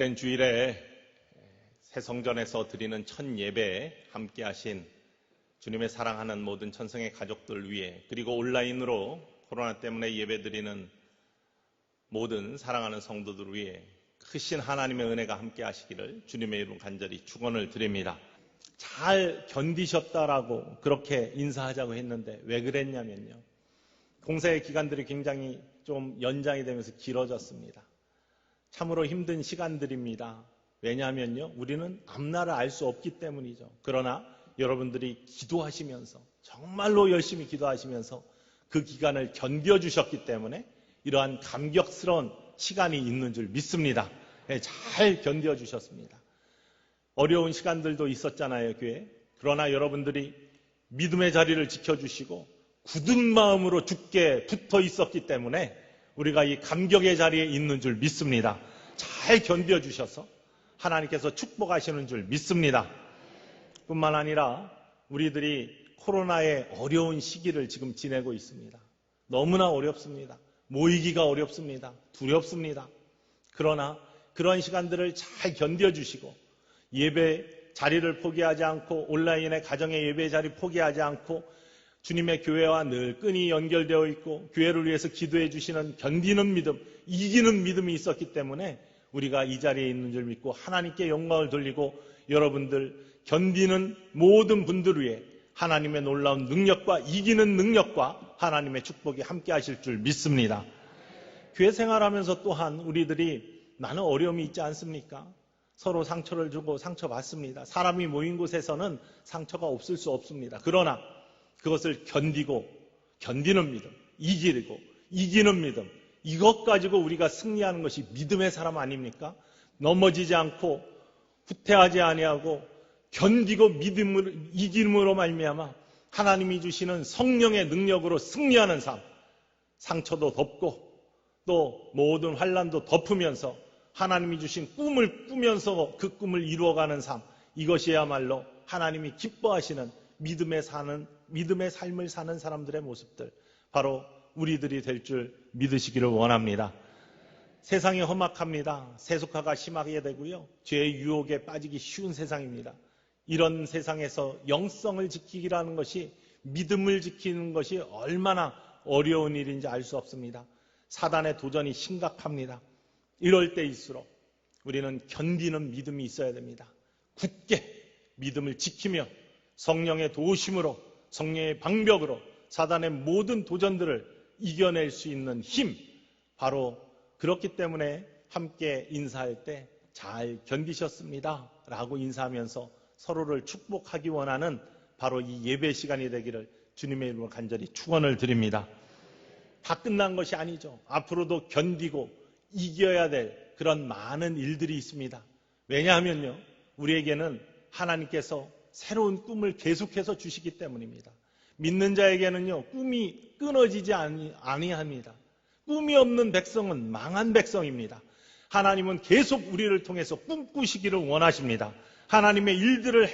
복된 주일에 새성전에서 드리는 첫 예배에 함께 하신 주님의 사랑하는 모든 천성의 가족들 위해, 그리고 온라인으로 코로나 때문에 예배드리는 모든 사랑하는 성도들 위해 크신 하나님의 은혜가 함께 하시기를 주님의 이름 간절히 축원을 드립니다. 잘 견디셨다라고 그렇게 인사하자고 했는데 왜 그랬냐면요, 공사의 기간들이 굉장히 좀 연장이 되면서 길어졌습니다. 참으로 힘든 시간들입니다. 왜냐하면요, 우리는 앞날을 알 수 없기 때문이죠. 그러나 여러분들이 기도하시면서, 정말로 열심히 기도하시면서 그 기간을 견뎌주셨기 때문에 이러한 감격스러운 시간이 있는 줄 믿습니다. 잘 견뎌주셨습니다. 어려운 시간들도 있었잖아요, 교회. 그러나 여러분들이 믿음의 자리를 지켜주시고 굳은 마음으로 주께 붙어 있었기 때문에 우리가 이 감격의 자리에 있는 줄 믿습니다. 잘 견뎌주셔서 하나님께서 축복하시는 줄 믿습니다. 뿐만 아니라 우리들이 코로나의 어려운 시기를 지금 지내고 있습니다. 너무나 어렵습니다. 모이기가 어렵습니다. 두렵습니다. 그러나 그런 시간들을 잘 견뎌주시고 예배 자리를 포기하지 않고 온라인의 가정의 예배 자리 포기하지 않고 주님의 교회와 늘 끈이 연결되어 있고 교회를 위해서 기도해 주시는 견디는 믿음, 이기는 믿음이 있었기 때문에 우리가 이 자리에 있는 줄 믿고 하나님께 영광을 돌리고 여러분들 견디는 모든 분들 위해 하나님의 놀라운 능력과 이기는 능력과 하나님의 축복이 함께 하실 줄 믿습니다. 교회 생활하면서 또한 우리들이 많은 어려움이 있지 않습니까? 서로 상처를 주고 상처받습니다. 사람이 모인 곳에서는 상처가 없을 수 없습니다. 그러나 그것을 견디는 믿음, 이기는 믿음, 이것 가지고 우리가 승리하는 것이 믿음의 사람 아닙니까? 넘어지지 않고 후퇴하지 아니하고 견디고 이김으로 말미암아 하나님이 주시는 성령의 능력으로 승리하는 삶, 상처도 덮고 또 모든 환난도 덮으면서 하나님이 주신 꿈을 꾸면서 그 꿈을 이루어가는 삶, 이것이야말로 하나님이 기뻐하시는 믿음의 삶을 사는 사람들의 모습들, 바로 우리들이 될 줄 믿으시기를 원합니다. 세상이 험악합니다. 세속화가 심하게 되고요, 죄의 유혹에 빠지기 쉬운 세상입니다. 이런 세상에서 영성을 지키기라는 것이, 믿음을 지키는 것이 얼마나 어려운 일인지 알 수 없습니다. 사단의 도전이 심각합니다. 이럴 때일수록 우리는 견디는 믿음이 있어야 됩니다. 굳게 믿음을 지키며 성령의 도우심으로, 성령의 방벽으로 사단의 모든 도전들을 이겨낼 수 있는 힘, 바로 그렇기 때문에 함께 인사할 때 잘 견디셨습니다 라고 인사하면서 서로를 축복하기 원하는 바로 이 예배 시간이 되기를 주님의 이름으로 간절히 축원을 드립니다. 다 끝난 것이 아니죠. 앞으로도 견디고 이겨야 될 그런 많은 일들이 있습니다. 왜냐하면요, 우리에게는 하나님께서 새로운 꿈을 계속해서 주시기 때문입니다. 믿는 자에게는요, 꿈이 끊어지지 아니합니다. 꿈이 없는 백성은 망한 백성입니다. 하나님은 계속 우리를 통해서 꿈꾸시기를 원하십니다. 하나님의 일들을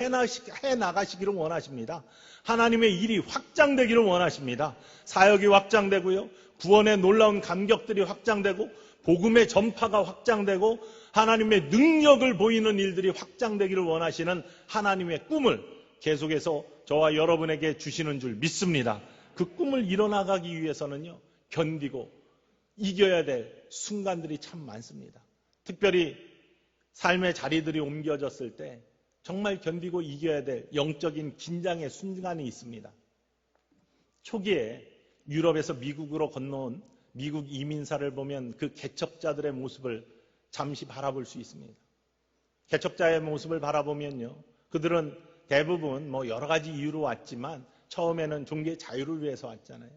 해나가시기를 원하십니다. 하나님의 일이 확장되기를 원하십니다. 사역이 확장되고요, 구원의 놀라운 감격들이 확장되고 복음의 전파가 확장되고 하나님의 능력을 보이는 일들이 확장되기를 원하시는 하나님의 꿈을 계속해서 저와 여러분에게 주시는 줄 믿습니다. 그 꿈을 이뤄나가기 위해서는요, 견디고 이겨야 될 순간들이 참 많습니다. 특별히 삶의 자리들이 옮겨졌을 때 정말 견디고 이겨야 될 영적인 긴장의 순간이 있습니다. 초기에 유럽에서 미국으로 건너온 미국 이민사를 보면 그 개척자들의 모습을 잠시 바라볼 수 있습니다. 개척자의 모습을 바라보면요, 그들은 대부분 여러 가지 이유로 왔지만 처음에는 종교의 자유를 위해서 왔잖아요.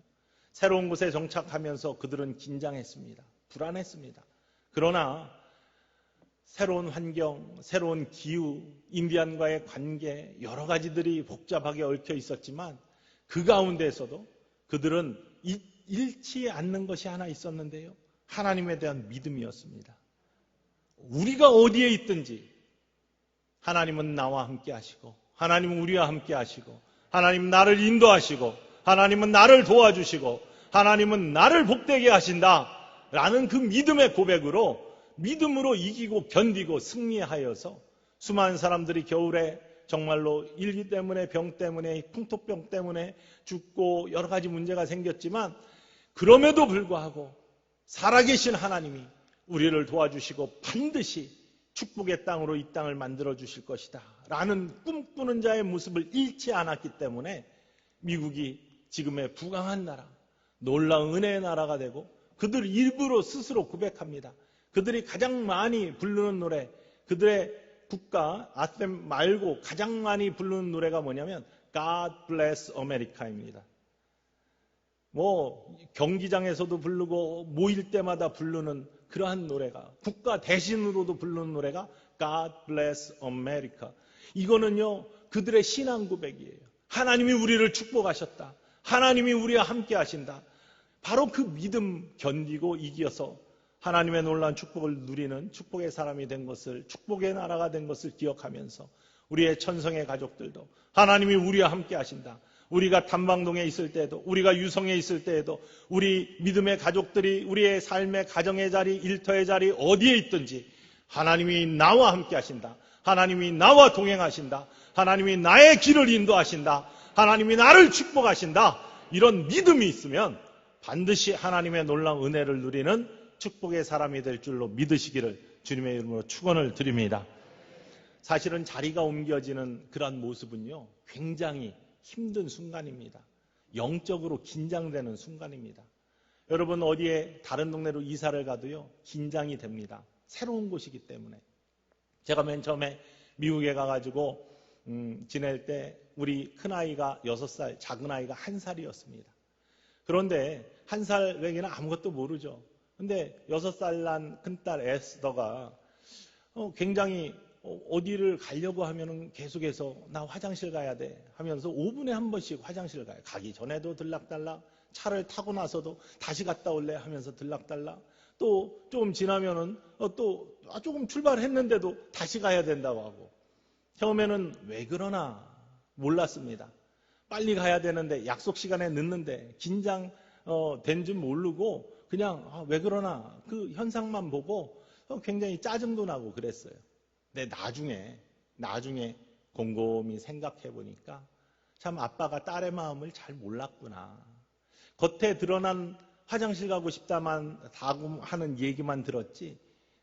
새로운 곳에 정착하면서 그들은 긴장했습니다. 불안했습니다. 그러나 새로운 환경, 새로운 기후, 인디안과의 관계, 여러 가지들이 복잡하게 얽혀 있었지만 그 가운데에서도 그들은 잃지 않는 것이 하나 있었는데요, 하나님에 대한 믿음이었습니다. 우리가 어디에 있든지 하나님은 나와 함께 하시고, 하나님은 우리와 함께 하시고, 하나님은 나를 인도하시고, 하나님은 나를 도와주시고, 하나님은 나를 복되게 하신다 라는 그 믿음의 고백으로 믿음으로 이기고 견디고 승리하여서 수많은 사람들이 겨울에 정말로 일기 때문에 병 때문에 풍토병 때문에 죽고 여러 가지 문제가 생겼지만 그럼에도 불구하고 살아계신 하나님이 우리를 도와주시고 반드시 축복의 땅으로 이 땅을 만들어 주실 것이다 라는 꿈꾸는 자의 모습을 잃지 않았기 때문에 미국이 지금의 부강한 나라, 놀라운 은혜의 나라가 되고 그들 일부러 스스로 고백합니다. 그들이 가장 많이 부르는 노래, 그들의 국가 아셈 말고 가장 많이 부르는 노래가 뭐냐면 God Bless America입니다. 경기장에서도 부르고 모일 때마다 부르는 그러한 노래가, 국가 대신으로도 부르는 노래가 God Bless America. 이거는요, 그들의 신앙 고백이에요. 하나님이 우리를 축복하셨다. 하나님이 우리와 함께 하신다. 바로 그 믿음 견디고 이겨서 하나님의 놀라운 축복을 누리는 축복의 사람이 된 것을, 축복의 나라가 된 것을 기억하면서 우리의 천성의 가족들도 하나님이 우리와 함께 하신다. 우리가 단방동에 있을 때에도, 우리가 유성에 있을 때에도, 우리 믿음의 가족들이 우리의 삶의 가정의 자리, 일터의 자리 어디에 있든지 하나님이 나와 함께 하신다. 하나님이 나와 동행하신다. 하나님이 나의 길을 인도하신다. 하나님이 나를 축복하신다. 이런 믿음이 있으면 반드시 하나님의 놀라운 은혜를 누리는 축복의 사람이 될 줄로 믿으시기를 주님의 이름으로 축원을 드립니다. 사실은 자리가 옮겨지는 그런 모습은요, 굉장히 힘든 순간입니다. 영적으로 긴장되는 순간입니다. 여러분 어디에 다른 동네로 이사를 가도요, 긴장이 됩니다. 새로운 곳이기 때문에. 제가 맨 처음에 미국에 가가지고 지낼 때 우리 큰아이가 6살, 작은아이가 1살이었습니다. 그런데 1살 외에는 아무것도 모르죠. 근데 6살 난 큰딸 에스더가 굉장히 어디를 가려고 하면은 계속해서 나 화장실 가야 돼 하면서 5분에 한 번씩 화장실 가요. 가기 전에도 들락달락, 차를 타고 나서도 다시 갔다 올래 하면서 들락달락, 또 좀 지나면은 또 조금 출발했는데도 다시 가야 된다고 하고. 처음에는 왜 그러나 몰랐습니다. 빨리 가야 되는데 약속 시간에 늦는데 긴장된 줄 모르고 그냥 왜 그러나 그 현상만 보고 굉장히 짜증도 나고 그랬어요. 근데 나중에 곰곰이 생각해 보니까 참 아빠가 딸의 마음을 잘 몰랐구나. 겉에 드러난 화장실 가고 싶다만 하는 얘기만 들었지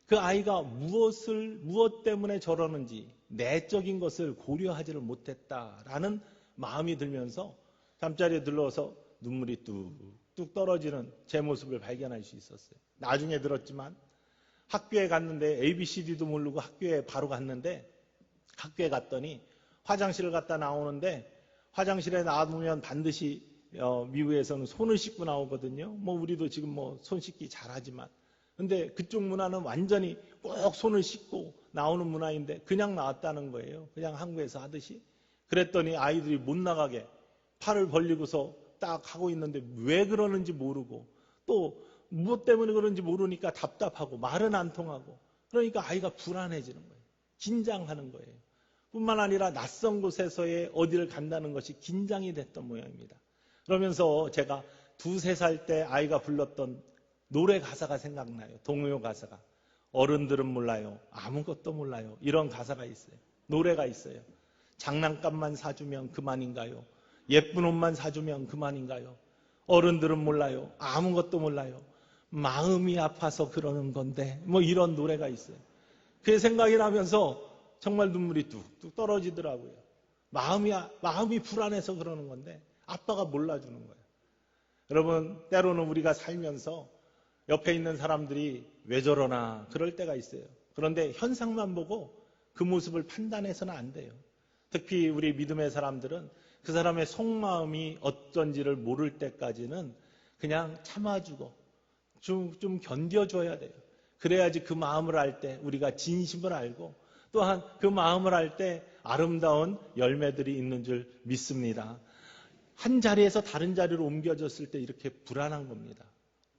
그 아이가 무엇 때문에 저러는지 내적인 것을 고려하지를 못했다라는 마음이 들면서 잠자리에 들러서 눈물이 뚝뚝 떨어지는 제 모습을 발견할 수 있었어요. 나중에 들었지만 학교에 갔는데 ABCD도 모르고 학교에 바로 갔는데 학교에 갔더니 화장실을 갔다 나오는데 화장실에 나오면 반드시 미국에서는 손을 씻고 나오거든요. 우리도 지금 손 씻기 잘하지만 근데 그쪽 문화는 완전히 꼭 손을 씻고 나오는 문화인데 그냥 나왔다는 거예요. 그냥 한국에서 하듯이. 그랬더니 아이들이 못 나가게 팔을 벌리고서 딱 하고 있는데 왜 그러는지 모르고 또 무엇 때문에 그런지 모르니까 답답하고 말은 안 통하고 그러니까 아이가 불안해지는 거예요. 긴장하는 거예요. 뿐만 아니라 낯선 곳에서의 어디를 간다는 것이 긴장이 됐던 모양입니다. 그러면서 제가 2-3살 때 아이가 불렀던 노래 가사가 생각나요. 동요 가사가. 어른들은 몰라요. 아무것도 몰라요. 이런 가사가 있어요. 노래가 있어요. 장난감만 사주면 그만인가요? 예쁜 옷만 사주면 그만인가요? 어른들은 몰라요. 아무것도 몰라요. 마음이 아파서 그러는 건데 이런 노래가 있어요. 그게 생각이 나면서 정말 눈물이 뚝뚝 떨어지더라고요. 마음이 불안해서 그러는 건데 아빠가 몰라주는 거예요. 여러분 때로는 우리가 살면서 옆에 있는 사람들이 왜 저러나 그럴 때가 있어요. 그런데 현상만 보고 그 모습을 판단해서는 안 돼요. 특히 우리 믿음의 사람들은 그 사람의 속마음이 어쩐지를 모를 때까지는 그냥 참아주고 좀 견뎌줘야 돼요. 그래야지 그 마음을 알 때 우리가 진심을 알고 또한 그 마음을 알 때 아름다운 열매들이 있는 줄 믿습니다. 한 자리에서 다른 자리로 옮겨졌을 때 이렇게 불안한 겁니다.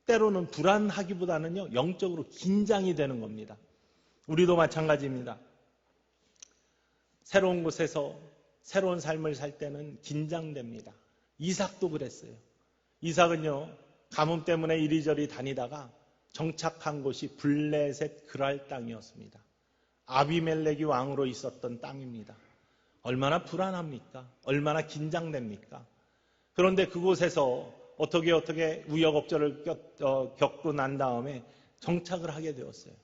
때로는 불안하기보다는요, 영적으로 긴장이 되는 겁니다. 우리도 마찬가지입니다. 새로운 곳에서 새로운 삶을 살 때는 긴장됩니다. 이삭도 그랬어요. 이삭은요, 가뭄 때문에 이리저리 다니다가 정착한 곳이 블레셋 그랄 땅이었습니다. 아비멜렉이 왕으로 있었던 땅입니다. 얼마나 불안합니까? 얼마나 긴장됩니까? 그런데 그곳에서 어떻게 우여곡절을 겪고 난 다음에 정착을 하게 되었어요.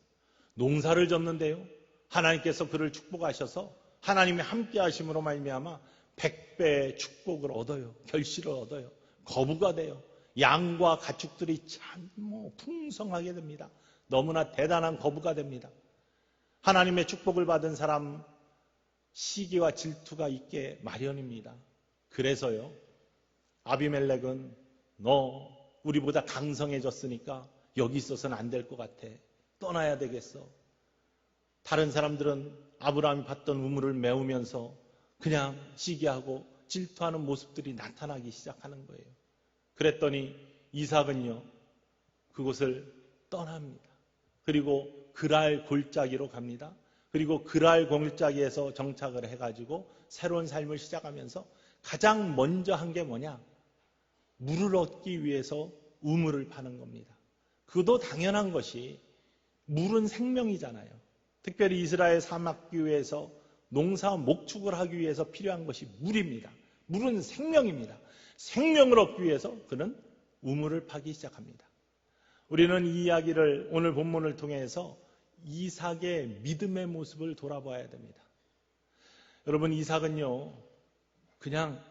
농사를 졌는데요, 하나님께서 그를 축복하셔서 하나님의 함께 하심으로 말미암아 100배의 축복을 얻어요. 결실을 얻어요. 거부가 돼요. 양과 가축들이 참 풍성하게 됩니다. 너무나 대단한 거부가 됩니다. 하나님의 축복을 받은 사람, 시기와 질투가 있게 마련입니다. 그래서요, 아비멜렉은 너 우리보다 강성해졌으니까 여기 있어서는 안 될 것 같아. 떠나야 되겠어. 다른 사람들은 아브라함이 받던 우물을 메우면서 그냥 시기하고 질투하는 모습들이 나타나기 시작하는 거예요. 그랬더니 이삭은요, 그곳을 떠납니다. 그리고 그랄 골짜기로 갑니다. 그리고 그랄 골짜기에서 정착을 해가지고 새로운 삶을 시작하면서 가장 먼저 한 게 뭐냐? 물을 얻기 위해서 우물을 파는 겁니다. 그도 당연한 것이 물은 생명이잖아요. 특별히 이스라엘 사막교회에서 농사와 목축을 하기 위해서 필요한 것이 물입니다. 물은 생명입니다. 생명을 얻기 위해서 그는 우물을 파기 시작합니다. 우리는 이 이야기를 오늘 본문을 통해서 이삭의 믿음의 모습을 돌아봐야 됩니다. 여러분, 이삭은요, 그냥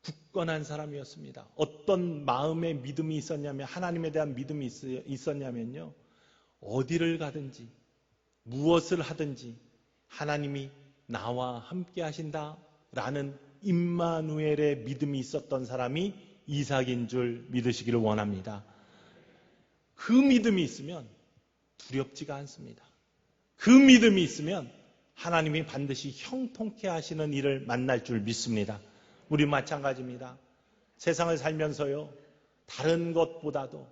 굳건한 사람이었습니다. 어떤 마음의 믿음이 있었냐면, 하나님에 대한 믿음이 있었냐면요, 어디를 가든지 무엇을 하든지 하나님이 나와 함께 하신다라는 임마누엘의 믿음이 있었던 사람이 이삭인 줄 믿으시기를 원합니다. 그 믿음이 있으면 두렵지가 않습니다. 그 믿음이 있으면 하나님이 반드시 형통케 하시는 일을 만날 줄 믿습니다. 우리 마찬가지입니다. 세상을 살면서요, 다른 것보다도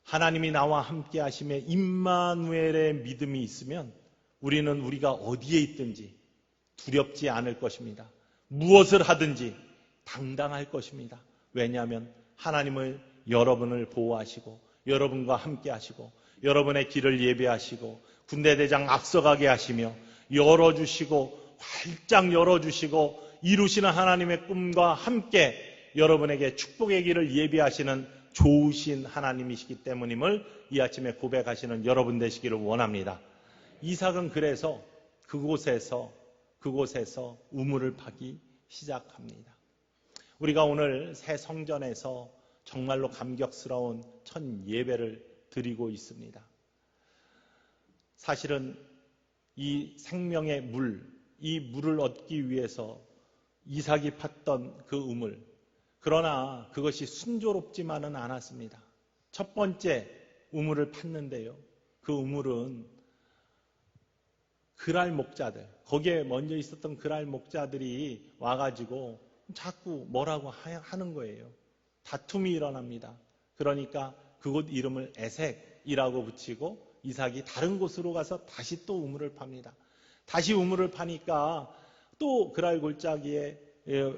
하나님이 나와 함께 하심에 임마누엘의 믿음이 있으면 우리는 우리가 어디에 있든지 두렵지 않을 것입니다. 무엇을 하든지 당당할 것입니다. 왜냐하면 하나님을 여러분을 보호하시고 여러분과 함께 하시고 여러분의 길을 예비하시고 군대대장 앞서가게 하시며 열어주시고 활짝 열어주시고 이루시는 하나님의 꿈과 함께 여러분에게 축복의 길을 예비하시는 좋으신 하나님이시기 때문임을 이 아침에 고백하시는 여러분 되시기를 원합니다. 이삭은 그래서 그곳에서 우물을 파기 시작합니다. 우리가 오늘 새 성전에서 정말로 감격스러운 첫 예배를 드리고 있습니다. 사실은 이 생명의 물, 이 물을 얻기 위해서 이삭이 팠던 그 우물, 그러나 그것이 순조롭지만은 않았습니다. 첫 번째 우물을 팠는데요, 그 우물은 그랄 목자들, 거기에 먼저 있었던 그랄 목자들이 와가지고 자꾸 뭐라고 하는 거예요. 다툼이 일어납니다. 그러니까 그곳 이름을 에색이라고 붙이고 이삭이 다른 곳으로 가서 다시 또 우물을 팝니다. 다시 우물을 파니까 또 그랄 골짜기에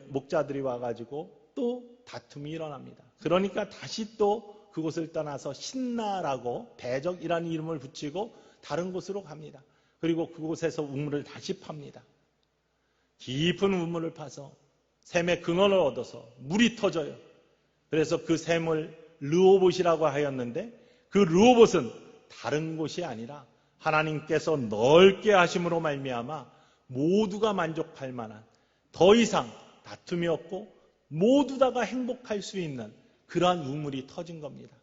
목자들이 와가지고 또 다툼이 일어납니다. 그러니까 다시 또 그곳을 떠나서 신나라고 대적이라는 이름을 붙이고 다른 곳으로 갑니다. 그리고 그곳에서 우물을 다시 팝니다. 깊은 우물을 파서 샘의 근원을 얻어서 물이 터져요. 그래서 그 샘을 르호봇이라고 하였는데 그 르호봇은 다른 곳이 아니라 하나님께서 넓게 하심으로 말미암아 모두가 만족할 만한, 더 이상 다툼이 없고 모두 다가 행복할 수 있는 그러한 우물이 터진 겁니다.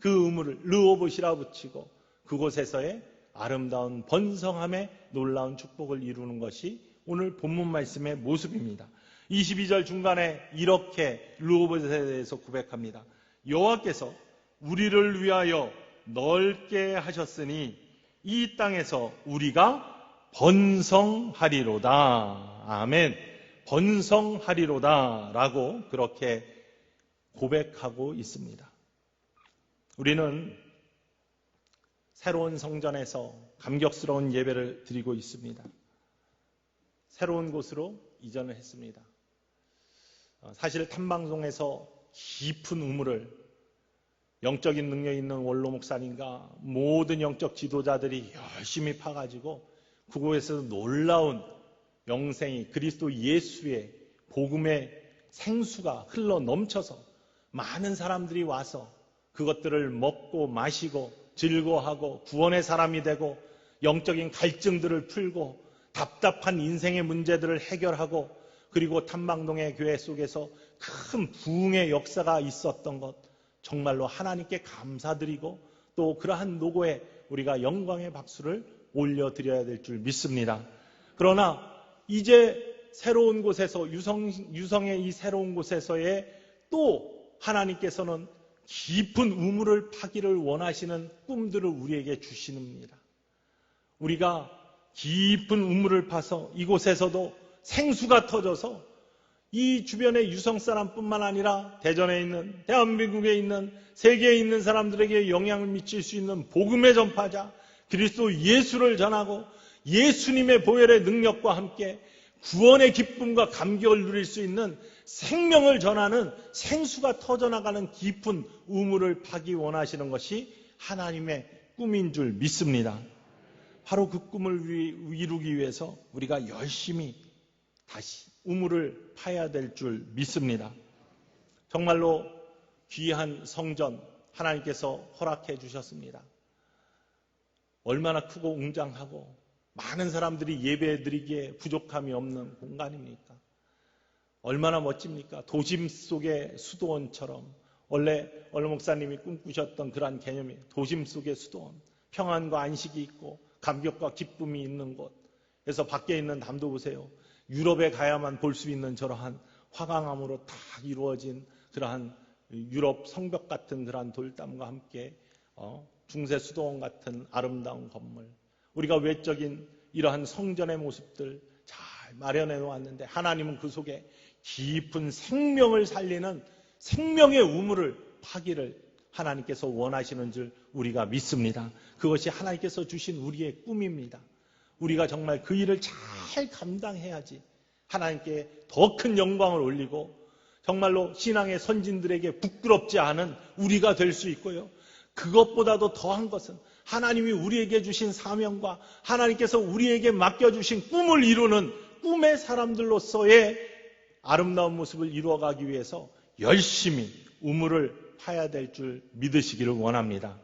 그 우물을 르호봇이라 붙이고 그곳에서의 아름다운 번성함의 놀라운 축복을 이루는 것이 오늘 본문 말씀의 모습입니다. 22절 중간에 이렇게 르호봇에 대해서 고백합니다. 여호와께서 우리를 위하여 넓게 하셨으니 이 땅에서 우리가 번성하리로다. 아멘. 번성하리로다 라고 그렇게 고백하고 있습니다. 우리는 새로운 성전에서 감격스러운 예배를 드리고 있습니다. 새로운 곳으로 이전을 했습니다. 사실 탐방송에서 깊은 우물을 영적인 능력 있는 원로 목사님과 모든 영적 지도자들이 열심히 파가지고 그곳에서 놀라운 영생이 그리스도 예수의 복음의 생수가 흘러 넘쳐서 많은 사람들이 와서 그것들을 먹고 마시고 즐거워하고 구원의 사람이 되고 영적인 갈증들을 풀고 답답한 인생의 문제들을 해결하고 그리고 탐방동의 교회 속에서 큰 부흥의 역사가 있었던 것 정말로 하나님께 감사드리고 또 그러한 노고에 우리가 영광의 박수를 올려드려야 될 줄 믿습니다. 그러나 이제 새로운 곳에서 유성의 이 새로운 곳에서의 또 하나님께서는 깊은 우물을 파기를 원하시는 꿈들을 우리에게 주시는입니다. 우리가 깊은 우물을 파서 이곳에서도 생수가 터져서 이 주변의 유성 사람뿐만 아니라 대전에 있는, 대한민국에 있는, 세계에 있는 사람들에게 영향을 미칠 수 있는 복음의 전파자, 그리스도 예수를 전하고 예수님의 보혈의 능력과 함께 구원의 기쁨과 감격을 누릴 수 있는 생명을 전하는 생수가 터져나가는 깊은 우물을 파기 원하시는 것이 하나님의 꿈인 줄 믿습니다. 바로 그 꿈을 이루기 위해서 우리가 열심히 다시 우물을 파야 될 줄 믿습니다. 정말로 귀한 성전 하나님께서 허락해 주셨습니다. 얼마나 크고 웅장하고 많은 사람들이 예배드리기에 부족함이 없는 공간입니까? 얼마나 멋집니까? 도심 속의 수도원처럼 원래 얼른 목사님이 꿈꾸셨던 그러한 개념이 도심 속의 수도원, 평안과 안식이 있고 감격과 기쁨이 있는 곳. 그래서 밖에 있는 담도 보세요. 유럽에 가야만 볼 수 있는 저러한 화강암으로 다 이루어진 그러한 유럽 성벽 같은 그러한 돌담과 함께 중세 수도원 같은 아름다운 건물, 우리가 외적인 이러한 성전의 모습들 잘 마련해 놓았는데 하나님은 그 속에 깊은 생명을 살리는 생명의 우물을 파기를 하나님께서 원하시는 줄 우리가 믿습니다. 그것이 하나님께서 주신 우리의 꿈입니다. 우리가 정말 그 일을 잘 감당해야지 하나님께 더 큰 영광을 올리고 정말로 신앙의 선진들에게 부끄럽지 않은 우리가 될 수 있고요. 그것보다도 더한 것은 하나님이 우리에게 주신 사명과 하나님께서 우리에게 맡겨주신 꿈을 이루는 꿈의 사람들로서의 아름다운 모습을 이루어가기 위해서 열심히 우물을 파야 될 줄 믿으시기를 원합니다.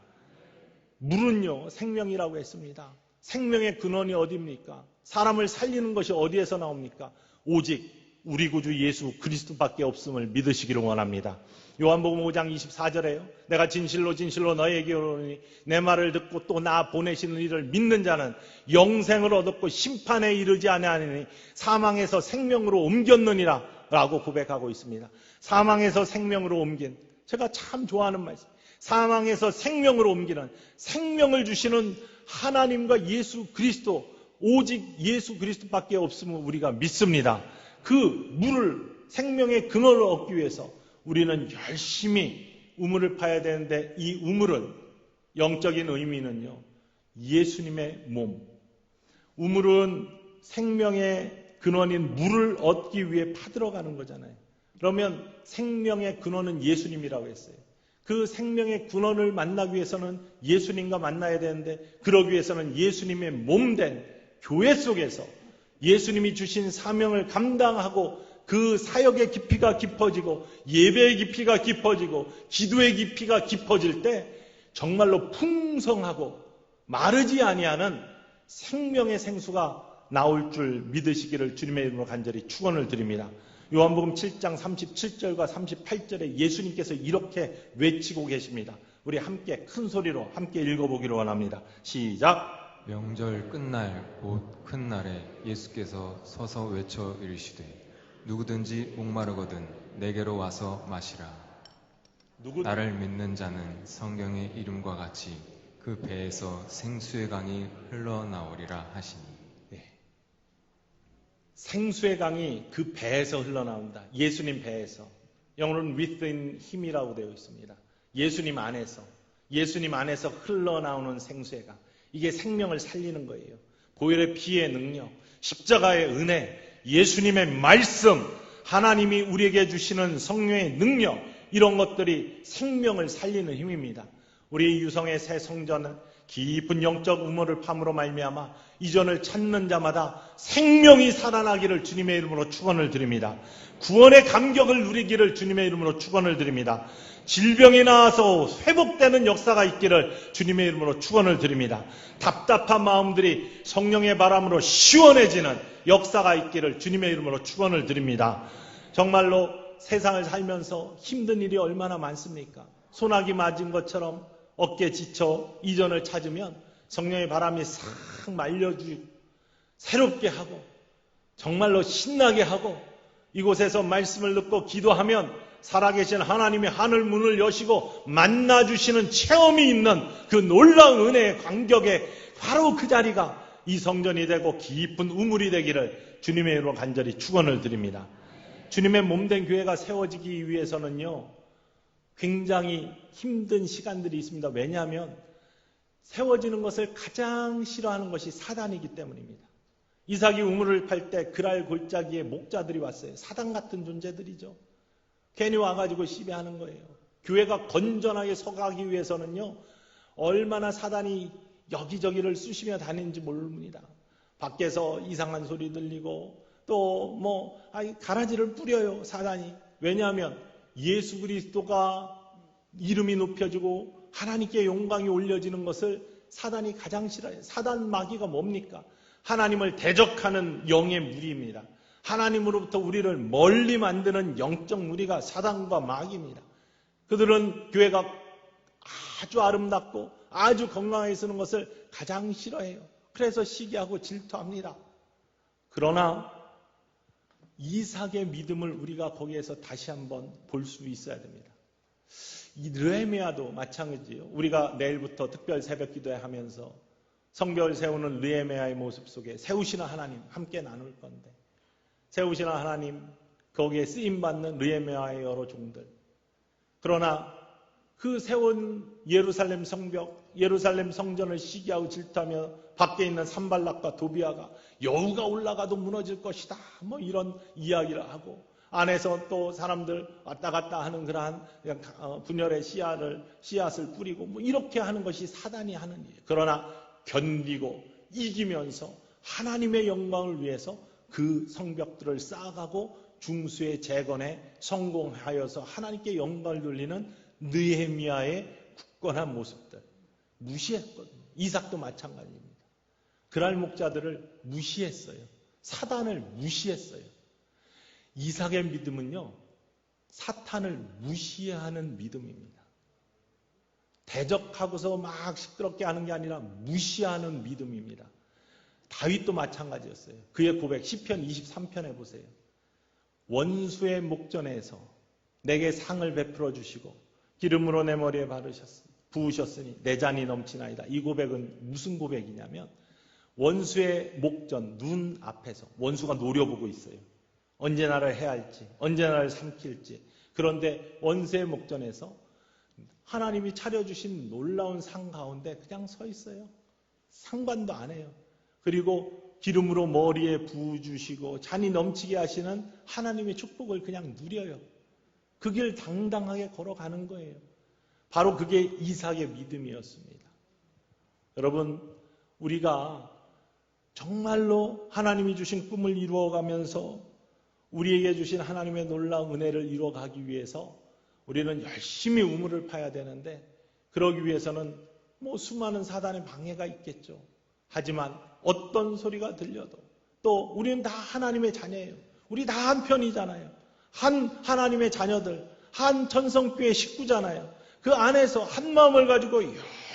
물은요, 생명이라고 했습니다. 생명의 근원이 어디입니까? 사람을 살리는 것이 어디에서 나옵니까? 오직 우리 구주 예수 그리스도밖에 없음을 믿으시기를 원합니다. 요한복음 5장 24절에요. 내가 진실로 진실로 너에게 이르노니 내 말을 듣고 또 나 보내시는 이를 믿는 자는 영생을 얻었고 심판에 이르지 아니하니 사망에서 생명으로 옮겼느니라 라고 고백하고 있습니다. 사망에서 생명으로 옮긴, 제가 참 좋아하는 말씀, 사망에서 생명으로 옮기는 생명을 주시는 하나님과 예수 그리스도, 오직 예수 그리스도밖에 없음을 우리가 믿습니다. 그 물을, 생명의 근원을 얻기 위해서 우리는 열심히 우물을 파야 되는데 이 우물은 영적인 의미는요, 예수님의 몸. 우물은 생명의 근원인 물을 얻기 위해 파들어가는 거잖아요. 그러면 생명의 근원은 예수님이라고 했어요. 그 생명의 근원을 만나기 위해서는 예수님과 만나야 되는데 그러기 위해서는 예수님의 몸된 교회 속에서 예수님이 주신 사명을 감당하고 그 사역의 깊이가 깊어지고 예배의 깊이가 깊어지고 기도의 깊이가 깊어질 때 정말로 풍성하고 마르지 아니하는 생명의 생수가 나올 줄 믿으시기를 주님의 이름으로 간절히 축원을 드립니다. 요한복음 7장 37절과 38절에 예수님께서 이렇게 외치고 계십니다. 우리 함께 큰 소리로 함께 읽어보기를 원합니다. 시작! 명절 끝날 곧 큰 날에 예수께서 서서 외쳐 이르시되 누구든지 목마르거든 내게로 와서 마시라. 나를 믿는 자는 성경의 이름과 같이 그 배에서 생수의 강이 흘러나오리라 하시니. 네. 생수의 강이 그 배에서 흘러나온다. 예수님 배에서. 영어로는 within him이라고 되어 있습니다. 예수님 안에서 흘러나오는 생수의 강. 이게 생명을 살리는 거예요. 보혈의 피의 능력, 십자가의 은혜, 예수님의 말씀, 하나님이 우리에게 주시는 성령의 능력, 이런 것들이 생명을 살리는 힘입니다. 우리 유성의 새 성전은 깊은 영적 우물을 파므로 말미암아 이전을 찾는 자마다 생명이 살아나기를 주님의 이름으로 축원을 드립니다. 구원의 감격을 누리기를 주님의 이름으로 축원을 드립니다. 질병이 나와서 회복되는 역사가 있기를 주님의 이름으로 축원을 드립니다. 답답한 마음들이 성령의 바람으로 시원해지는 역사가 있기를 주님의 이름으로 축원을 드립니다. 정말로 세상을 살면서 힘든 일이 얼마나 많습니까? 소나기 맞은 것처럼 어깨 지쳐 이전을 찾으면 성령의 바람이 싹 말려주고 새롭게 하고 정말로 신나게 하고 이곳에서 말씀을 듣고 기도하면 살아계신 하나님의 하늘 문을 여시고 만나주시는 체험이 있는 그 놀라운 은혜의 감격에 바로 그 자리가 이 성전이 되고 깊은 우물이 되기를 주님의 이름으로 간절히 축원을 드립니다. 주님의 몸된 교회가 세워지기 위해서는요, 굉장히 힘든 시간들이 있습니다. 왜냐하면 세워지는 것을 가장 싫어하는 것이 사단이기 때문입니다. 이삭이 우물을 팔 때 그랄 골짜기에 목자들이 왔어요. 사단 같은 존재들이죠. 괜히 와가지고 시비하는 거예요. 교회가 건전하게 서가기 위해서는요, 얼마나 사단이 여기저기를 쑤시며 다니는지 모릅니다. 밖에서 이상한 소리 들리고 또 가라지를 뿌려요, 사단이. 왜냐하면 예수 그리스도가 이름이 높여지고 하나님께 영광이 올려지는 것을 사단이 가장 싫어해요. 사단 마귀가 뭡니까? 하나님을 대적하는 영의 무리입니다. 하나님으로부터 우리를 멀리 만드는 영적 무리가 사단과 마귀입니다. 그들은 교회가 아주 아름답고 아주 건강하게 쓰는 것을 가장 싫어해요. 그래서 시기하고 질투합니다. 그러나 이삭의 믿음을 우리가 거기에서 다시 한번 볼 수 있어야 됩니다. 이 느헤미야도 마찬가지예요. 우리가 내일부터 특별 새벽 기도회 하면서 성벽을 세우는 느헤미야의 모습 속에 세우시는 하나님 함께 나눌 건데, 세우시는 하나님, 거기에 쓰임받는 느헤미야의 여러 종들. 그러나 그 세운 예루살렘 성벽, 예루살렘 성전을 시기하고 질투하며 밖에 있는 산발락과 도비아가 여우가 올라가도 무너질 것이다, 이런 이야기를 하고, 안에서 또 사람들 왔다 갔다 하는 그러한 분열의 씨앗을 뿌리고 이렇게 하는 것이 사단이 하는 일이에요. 그러나 견디고 이기면서 하나님의 영광을 위해서 그 성벽들을 쌓아가고 중수의 재건에 성공하여서 하나님께 영광을 돌리는 느헤미야의 굳건한 모습들 무시했거든요. 이삭도 마찬가지입니다. 그랄 목자들을 무시했어요. 사단을 무시했어요. 이삭의 믿음은요, 사탄을 무시하는 믿음입니다. 대적하고서 막 시끄럽게 하는 게 아니라 무시하는 믿음입니다. 다윗도 마찬가지였어요. 그의 고백 시편 23편에 보세요. 원수의 목전에서 내게 상을 베풀어 주시고 기름으로 내 머리에 부으셨으니 내 잔이 넘치나이다. 이 고백은 무슨 고백이냐면, 원수의 목전, 눈 앞에서 원수가 노려보고 있어요. 언제 나를 해할지, 언제 나를 삼킬지. 그런데 원수의 목전에서 하나님이 차려주신 놀라운 상 가운데 그냥 서 있어요. 상관도 안 해요. 그리고 기름으로 머리에 부어주시고 잔이 넘치게 하시는 하나님의 축복을 그냥 누려요. 그 길 당당하게 걸어가는 거예요. 바로 그게 이삭의 믿음이었습니다. 여러분, 우리가 정말로 하나님이 주신 꿈을 이루어가면서 우리에게 주신 하나님의 놀라운 은혜를 이루어가기 위해서 우리는 열심히 우물을 파야 되는데, 그러기 위해서는 수많은 사단의 방해가 있겠죠. 하지만 어떤 소리가 들려도 또 우리는 다 하나님의 자녀예요. 우리 다 한 편이잖아요. 한 하나님의 자녀들, 한 천성교회 식구잖아요. 그 안에서 한 마음을 가지고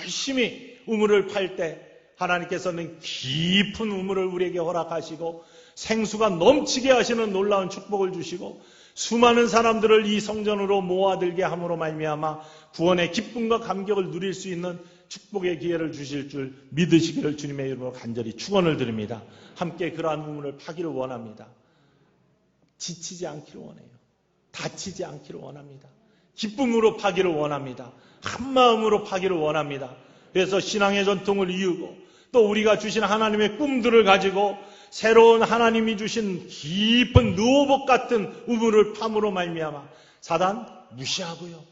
열심히 우물을 팔 때 하나님께서는 깊은 우물을 우리에게 허락하시고 생수가 넘치게 하시는 놀라운 축복을 주시고 수많은 사람들을 이 성전으로 모아들게 함으로 말미암아 구원의 기쁨과 감격을 누릴 수 있는 축복의 기회를 주실 줄 믿으시기를 주님의 이름으로 간절히 축원을 드립니다. 함께 그러한 우물을 파기를 원합니다. 지치지 않기를 원해요. 다치지 않기를 원합니다. 기쁨으로 파기를 원합니다. 한 마음으로 파기를 원합니다. 그래서 신앙의 전통을 이루고 또 우리가 주신 하나님의 꿈들을 가지고 새로운 하나님이 주신 깊은 누오복 같은 우물을 팜으로 말미암아 사단 무시하고요.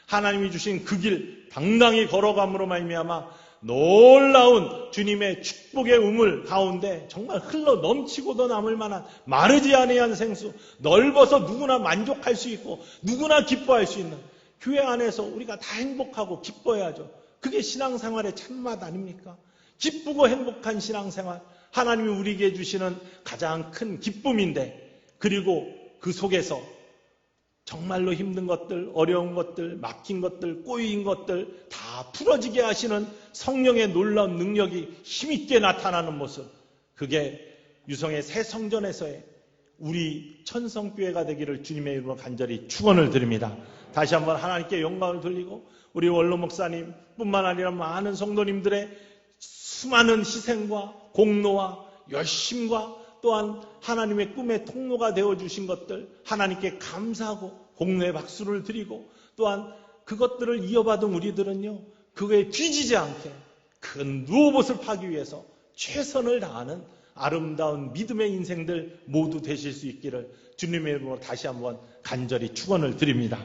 하나님이 주신 그 길 당당히 걸어감으로 말미암아 놀라운 주님의 축복의 우물 가운데 정말 흘러 넘치고도 남을 만한 마르지 아니한 생수, 넓어서 누구나 만족할 수 있고 누구나 기뻐할 수 있는 교회 안에서 우리가 다 행복하고 기뻐야죠. 그게 신앙생활의 참맛 아닙니까? 기쁘고 행복한 신앙생활, 하나님이 우리에게 주시는 가장 큰 기쁨인데, 그리고 그 속에서 정말로 힘든 것들, 어려운 것들, 막힌 것들, 꼬인 것들 다 풀어지게 하시는 성령의 놀라운 능력이 힘있게 나타나는 모습, 그게 유성의 새 성전에서의 우리 천성교회가 되기를 주님의 이름으로 간절히 축원을 드립니다. 다시 한번 하나님께 영광을 돌리고 우리 원로 목사님 뿐만 아니라 많은 성도님들의 수많은 희생과 공로와 열심과 또한 하나님의 꿈의 통로가 되어주신 것들 하나님께 감사하고 공로의 박수를 드리고, 또한 그것들을 이어받은 우리들은요, 그거에 뒤지지 않게 큰 누워봇을 파기 위해서 최선을 다하는 아름다운 믿음의 인생들 모두 되실 수 있기를 주님의 이름으로 다시 한번 간절히 축원을 드립니다.